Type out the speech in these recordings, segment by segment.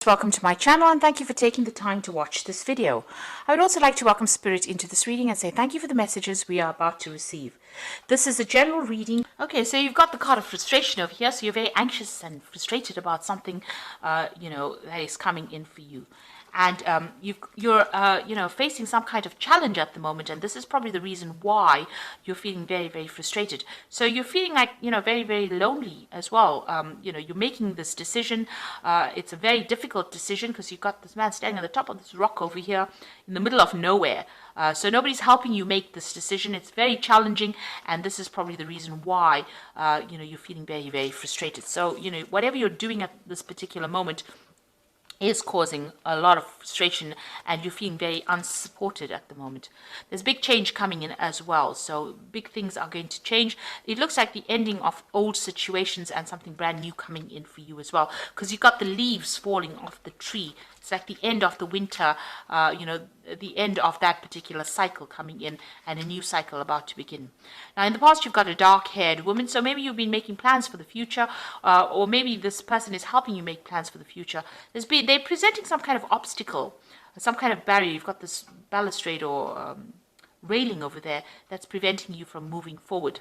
welcome to my channel and thank you for taking the time to watch this video. I would also like to welcome Spirit into this reading and say thank you for the messages we are about to receive. This is a general reading. Okay, so you've got the card of frustration over here, so you're very anxious and frustrated about something, that is coming in for you. And you're facing some kind of challenge at the moment, and this is probably the reason why you're feeling very, very frustrated. So you're feeling like, very, very lonely as well. You're making this decision. It's a very difficult decision because you've got this man standing on the top of this rock over here in the middle of nowhere. So nobody's helping you make this decision. It's very challenging, and this is probably the reason why, you're feeling very, very frustrated. So, whatever you're doing at this particular moment is causing a lot of frustration, and you're feeling very unsupported at the moment. There's big change coming in as well, so big things are going to change. It looks like the ending of old situations and something brand new coming in for you as well, because you've got the leaves falling off the tree. It's like the end of the winter, the end of that particular cycle coming in, and a new cycle about to begin. Now, in the past, you've got a dark-haired woman, so maybe you've been making plans for the future, or maybe this person is helping you make plans for the future. They're presenting some kind of obstacle, some kind of barrier. You've got this balustrade or railing over there that's preventing you from moving forward.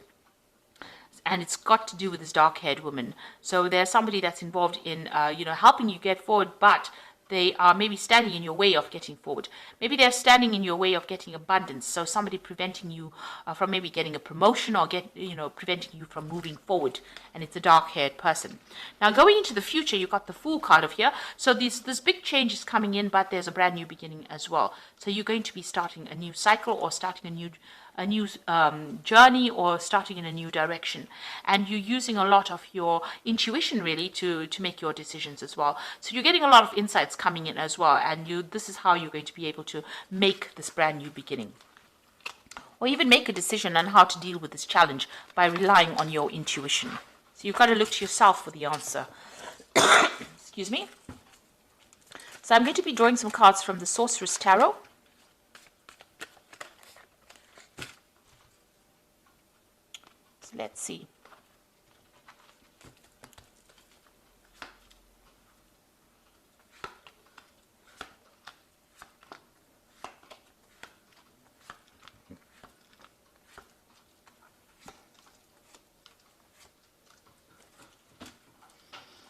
And it's got to do with this dark-haired woman. So there's somebody that's involved in, helping you get forward, but they are maybe standing in your way of getting forward. Maybe they're standing in your way of getting abundance. So somebody preventing you from maybe getting a promotion, or preventing you from moving forward. And it's a dark-haired person. Now, going into the future, you've got the Fool card over here. So this big change is coming in, but there's a brand new beginning as well. So you're going to be starting a new cycle, or starting a new journey, or starting in a new direction, and you're using a lot of your intuition really to make your decisions as well. So you're getting a lot of insights coming in as well, and this is how you're going to be able to make this brand new beginning, or even make a decision on how to deal with this challenge by relying on your intuition. So you've got to look to yourself for the answer. Excuse me. So I'm going to be drawing some cards from the Sorceress Tarot. Let's see.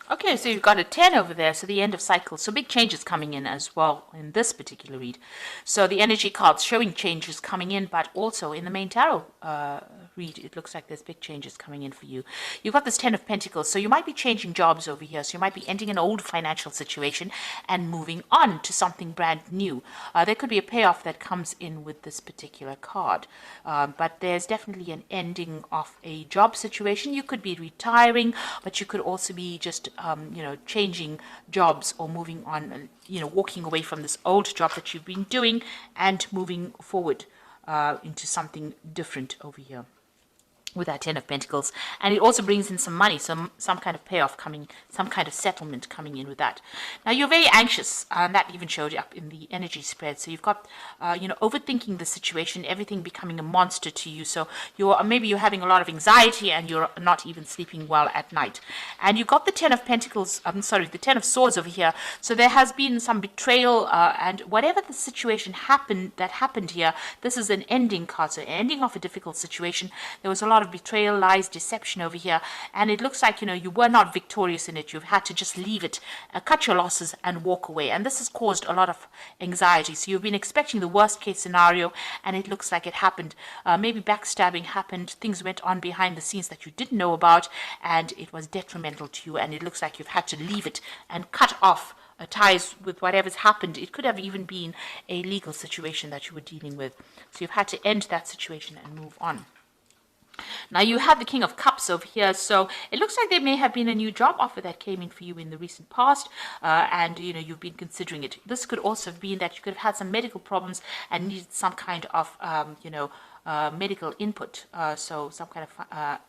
Okay, so you've got a 10 over there, so the end of cycle. So big changes coming in as well in this particular read. So the energy cards showing changes coming in, but also in the main tarot read, it looks like there's big changes coming in for you. You've got this 10 of Pentacles, so you might be changing jobs over here. So you might be ending an old financial situation and moving on to something brand new. There could be a payoff that comes in with this particular card, but there's definitely an ending of a job situation. You could be retiring, but you could also be just changing jobs, or moving on, walking away from this old job that you've been doing and moving forward into something different over here with that 10 of Pentacles. And it also brings in some money, some kind of payoff coming, some kind of settlement coming in with that. Now, you're very anxious, and that even showed up in the energy spread. So you've got, overthinking the situation, everything becoming a monster to you. So maybe you're having a lot of anxiety, and you're not even sleeping well at night. And you've got the 10 of Pentacles, the 10 of Swords over here. So there has been some betrayal, and whatever the situation happened here, this is an ending card, so ending of a difficult situation. There was a lot of betrayal, lies, deception over here, and it looks like you were not victorious in it. You've had to just leave it, cut your losses and walk away, and this has caused a lot of anxiety. So you've been expecting the worst case scenario, and it looks like it happened. Maybe backstabbing happened, things went on behind the scenes that you didn't know about, and it was detrimental to you, and it looks like you've had to leave it and cut off ties with whatever's happened. It could have even been a legal situation that you were dealing with, so you've had to end that situation and move on. Now, you have the King of Cups over here, so it looks like there may have been a new job offer that came in for you in the recent past, and you've been considering it. This could also have been that you could have had some medical problems and needed some kind of medical input, so some kind of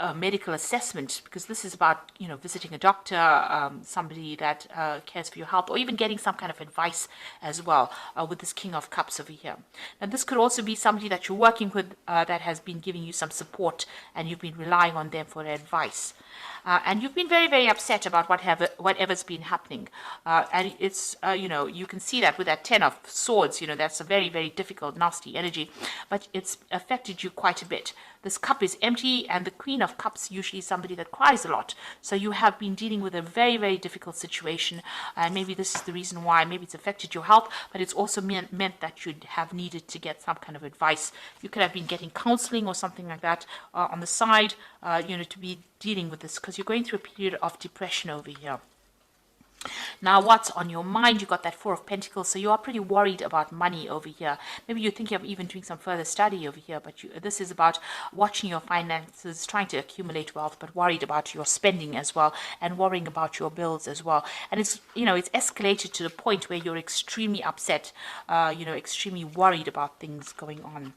a medical assessment, because this is about, visiting a doctor, somebody that cares for your health, or even getting some kind of advice as well, with this King of Cups over here. Now, this could also be somebody that you're working with that has been giving you some support, and you've been relying on them for advice. And you've been very, very upset about whatever's been happening. And it's, you can see that with that 10 of Swords, that's a very, very difficult, nasty energy, but it's affected you quite a bit. This cup is empty, and the Queen of Cups usually is somebody that cries a lot. So you have been dealing with a very, very difficult situation, and maybe this is the reason why. Maybe it's affected your health, but it's also meant that you'd have needed to get some kind of advice. You could have been getting counseling or something like that on the side, to be dealing with this, because you're going through a period of depression over here. Now, what's on your mind? You got that Four of Pentacles, so you are pretty worried about money over here. Maybe you're thinking of even doing some further study over here, but this is about watching your finances, trying to accumulate wealth, but worried about your spending as well, and worrying about your bills as well. And it's, it's escalated to the point where you're extremely upset, extremely worried about things going on.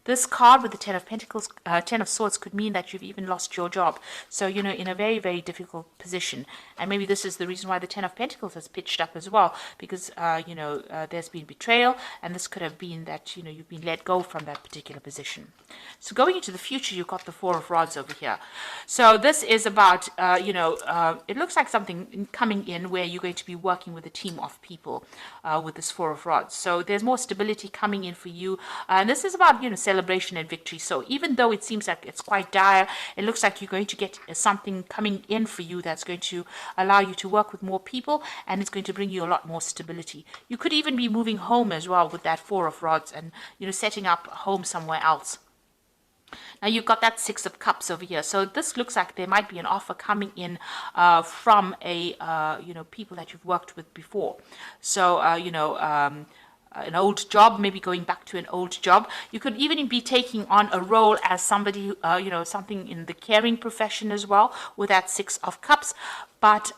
This card with the 10 of Pentacles, 10 of Swords, could mean that you've even lost your job. So, in a very, very difficult position. And maybe this is the reason why the 10 of Pentacles has pitched up as well. Because, there's been betrayal. And this could have been that, you've been let go from that particular position. So going into the future, you've got the Four of Rods over here. So this is about, it looks like something coming in where you're going to be working with a team of people with this Four of Rods. So there's more stability coming in for you. And this is about, celebration and victory. So even though it seems like it's quite dire, it looks like you're going to get something coming in for you that's going to allow you to work with more people, and it's going to bring you a lot more stability. You could even be moving home as well with that Four of Rods, and setting up a home somewhere else. Now you've got that Six of Cups over here. So this looks like there might be an offer coming in from a people that you've worked with before. So an old job, maybe going back to an old job. You could even be taking on a role as somebody, something in the caring profession as well, with that Six of Cups. But,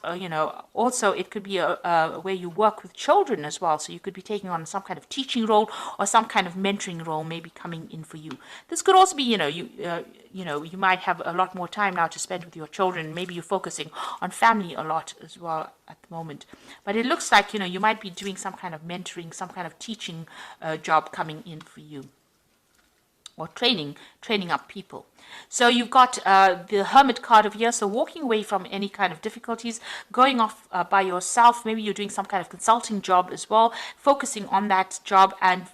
also it could be where you work with children as well. So you could be taking on some kind of teaching role or some kind of mentoring role maybe coming in for you. This could also be, you might have a lot more time now to spend with your children. Maybe you're focusing on family a lot as well at the moment. But it looks like, you might be doing some kind of mentoring, some kind of teaching job coming in for you. Or training up people. So you've got the Hermit card over here. So walking away from any kind of difficulties, going off by yourself. Maybe you're doing some kind of consulting job as well, focusing on that job, and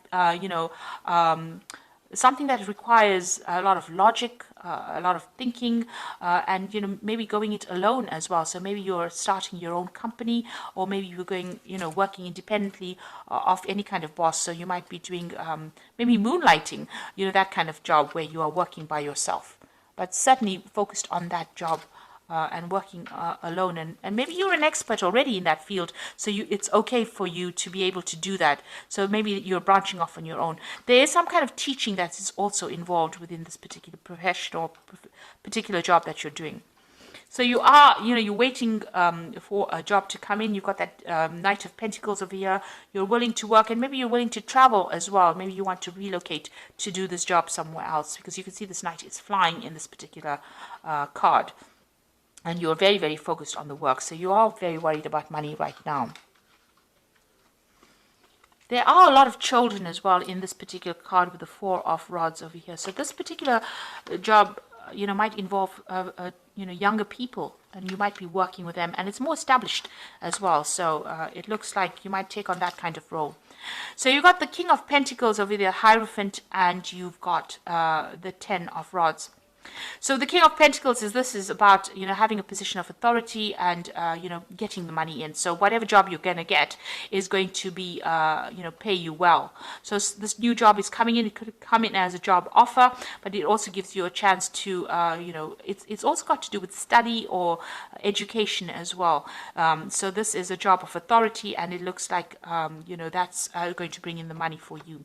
something that requires a lot of logic, a lot of thinking, and maybe going it alone as well. So maybe you're starting your own company, or maybe you're going, working independently of any kind of boss. So you might be doing maybe moonlighting, that kind of job where you are working by yourself, but certainly focused on that job. And working alone, and maybe you're an expert already in that field, so it's okay for you to be able to do that. So maybe you're branching off on your own. There is some kind of teaching that is also involved within this particular profession or particular job that you're doing. So you are, you're waiting for a job to come in. You've got that Knight of Pentacles over here. You're willing to work, and maybe you're willing to travel as well. Maybe you want to relocate to do this job somewhere else, because you can see this Knight is flying in this particular card. And you're very, very focused on the work. So you are very worried about money right now. There are a lot of children as well in this particular card with the Four of Rods over here. So this particular job, might involve, younger people. And you might be working with them. And it's more established as well. So it looks like you might take on that kind of role. So you've got the King of Pentacles over there, Hierophant. And you've got the 10 of Rods. So the King of Pentacles is about, having a position of authority and, getting the money in. So whatever job you're going to get is going to be, pay you well. So this new job is coming in. It could come in as a job offer, but it also gives you a chance to, it's also got to do with study or education as well. So this is a job of authority, and it looks like, that's going to bring in the money for you.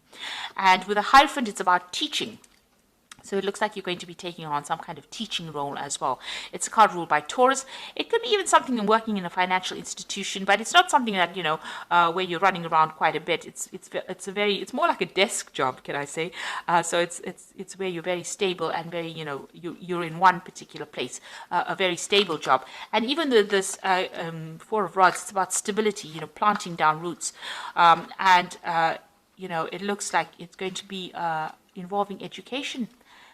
And with a Hierophant, it's about teaching. So it looks like you're going to be taking on some kind of teaching role as well. It's a card ruled by Taurus. It could be even something in working in a financial institution, but it's not something that, where you're running around quite a bit. It's more like a desk job, can I say? So it's where you're very stable and very, you're in one particular place, a very stable job. And even though this Four of Rods, it's about stability, planting down roots. It looks like it's going to be involving education.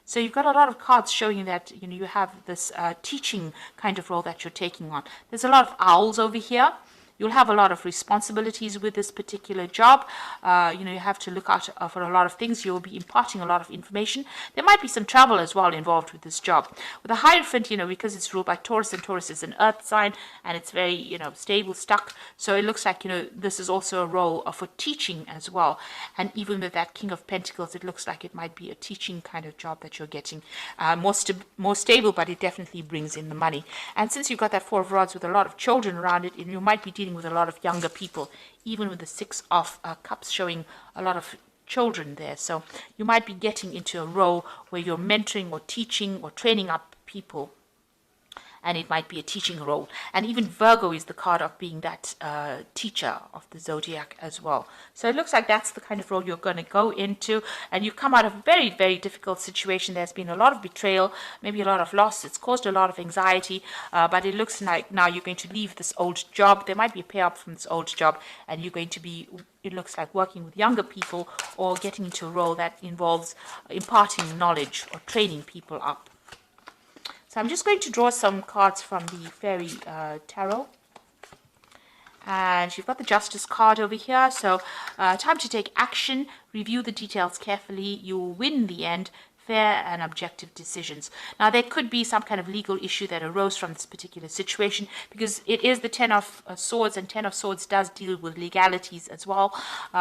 So you've got a lot of cards showing that you have this teaching kind of role that you're taking on. There's a lot of owls over here. You'll have a lot of responsibilities with this particular job. You have to look out for a lot of things. You'll be imparting a lot of information. There might be some travel as well involved with this job. With the Hierophant, because it's ruled by Taurus, and Taurus is an earth sign, and it's very, stable, stuck. So it looks like, this is also a role for teaching as well. And even with that King of Pentacles, it looks like it might be a teaching kind of job that you're getting. More stable, but it definitely brings in the money. And since you've got that Four of Rods with a lot of children around it, you might be dealing with a lot of younger people, even with the Six of Cups showing a lot of children there. So you might be getting into a role where you're mentoring or teaching or training up people, and it might be a teaching role. And even Virgo is the card of being that teacher of the zodiac as well. So it looks like that's the kind of role you're going to go into, and you come out of a very, very difficult situation. There's been a lot of betrayal, maybe a lot of loss. It's caused a lot of anxiety, but it looks like now you're going to leave this old job. There might be a payout from this old job, and you're going to be, it looks like, working with younger people or getting into a role that involves imparting knowledge or training people up. So I'm just going to draw some cards from the Fairy Tarot. And you've got the Justice card over here. So time to take action, review the details carefully. You will win in the end. Fair and objective decisions. Now, there could be some kind of legal issue that arose from this particular situation, because it is the Ten of Swords, and Ten of Swords does deal with legalities as well.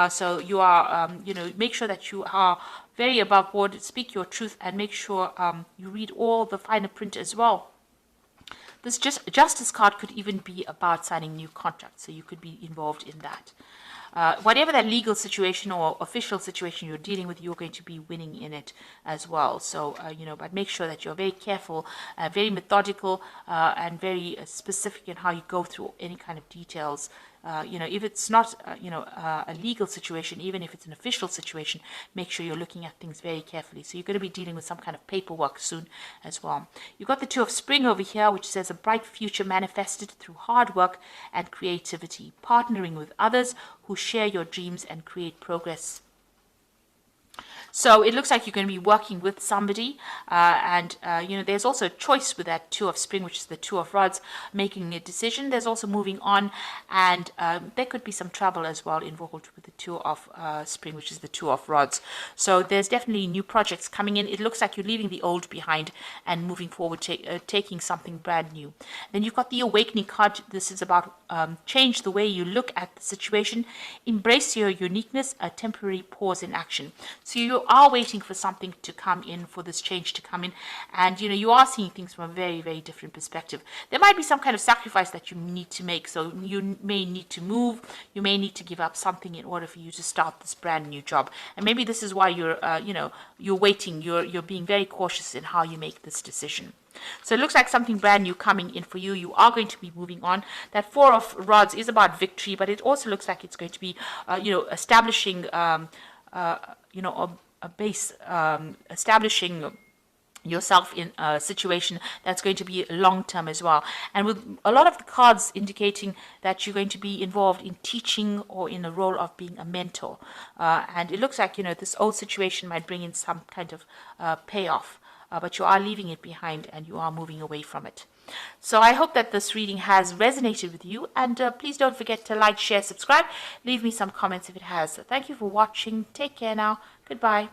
So you are, make sure that you are very above board, speak your truth, and make sure you read all the finer print as well. This Justice card could even be about signing new contracts, so you could be involved in that. Whatever that legal situation or official situation you're dealing with, you're going to be winning in it as well. So, but make sure that you're very careful, very methodical, and very specific in how you go through any kind of details. If it's not, a legal situation, even if it's an official situation, make sure you're looking at things very carefully. So you're going to be dealing with some kind of paperwork soon as well. You've got the Two of Spring over here, which says a bright future manifested through hard work and creativity, partnering with others who share your dreams and create progress. So it looks like you're going to be working with somebody, there's also a choice with that Two of Spring, which is the Two of Rods, making a decision. There's also moving on, and there could be some trouble as well involved with the Two of Spring, which is the Two of Rods. So there's definitely new projects coming in. It looks like you're leaving the old behind and moving forward, taking something brand new. Then you've got the Awakening card. This is about change the way you look at the situation, embrace your uniqueness, a temporary pause in action. So you are waiting for something to come in, for this change to come in, and you are seeing things from a very, very different perspective. There might be some kind of sacrifice that you need to make, so you may need to move, you may need to give up something in order for you to start this brand new job. And maybe this is why you're waiting, you're being very cautious in how you make this decision. So it looks like something brand new coming in for you. You are going to be moving on. That Four of Rods is about victory, but it also looks like it's going to be, establishing, a base, establishing yourself in a situation that's going to be long-term as well. And with a lot of the cards indicating that you're going to be involved in teaching or in a role of being a mentor. And it looks like, this old situation might bring in some kind of payoff. But you are leaving it behind and you are moving away from it. So I hope that this reading has resonated with you, and please don't forget to like, share, subscribe, leave me some comments if it has. So thank you for watching. Take care now. Goodbye.